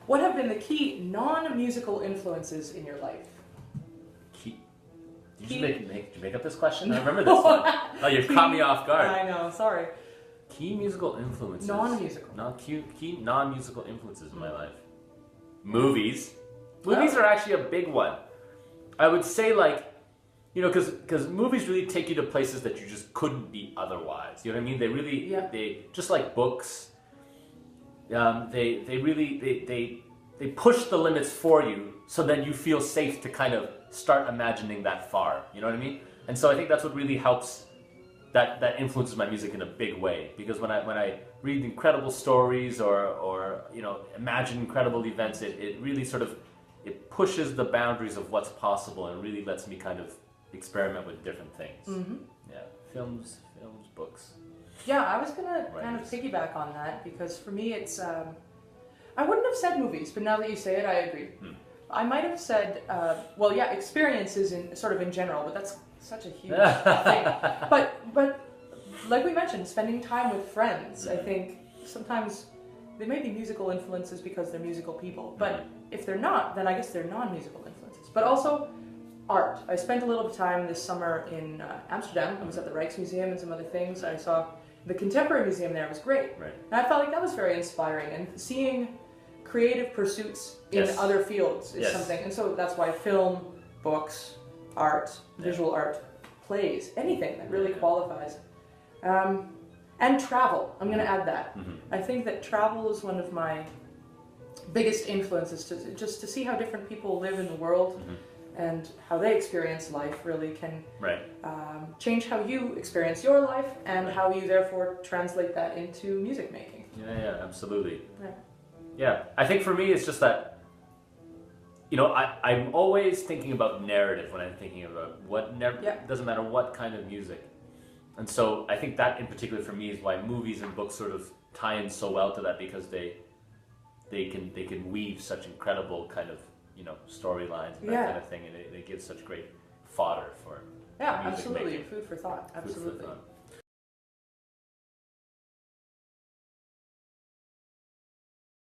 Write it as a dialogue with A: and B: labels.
A: What have been the key non-musical influences in your life?
B: Did you make up this question? I remember this one. Oh, you've caught me off guard.
A: I know, sorry.
B: Key musical influences.
A: Non-musical.
B: Key non-musical influences in my life. Movies. Movies are actually a big one. I would say, like, you know, because movies really take you to places that you just couldn't be otherwise. You know what I mean? They really, they just like books. They push the limits for you, so then you feel safe to kind of start imagining that far. You know what I mean? And so I think that's what really helps. That influences my music in a big way, because when I read incredible stories or you know, imagine incredible events, it really sort of it pushes the boundaries of what's possible and really lets me kind of experiment with different things. Mm-hmm. Yeah, films, books.
A: Yeah, I was gonna kind of piggyback on that, because for me it's I wouldn't have said movies, but now that you say it, I agree. I might have said experiences in general, but that's such a huge thing. But like we mentioned, spending time with friends, I think sometimes they may be musical influences because they're musical people, but if they're not, then I guess they're non-musical influences. But also art. I spent a little bit of time this summer in Amsterdam. I was at the Rijksmuseum and some other things. I saw the Contemporary Museum there. It was great. Right. And I felt like that was very inspiring, and seeing creative pursuits in other fields is something. And so that's why film, books, art, visual art, plays, anything that really qualifies. And travel, I'm going to add that. I think that travel is one of my biggest influences, to see how different people live in the world and how they experience life really can change how you experience your life and how you therefore translate that into music making.
B: Yeah, absolutely. Yeah, I think for me it's just that, you know, I'm always thinking about narrative when I'm thinking about doesn't matter what kind of music. And so I think that in particular for me is why movies and books sort of tie in so well to that, because they can weave such incredible kind of, you know, storylines and that kind of thing, and they give such great fodder for music
A: absolutely
B: making.
A: Food for thought. Absolutely.
B: Food for thought.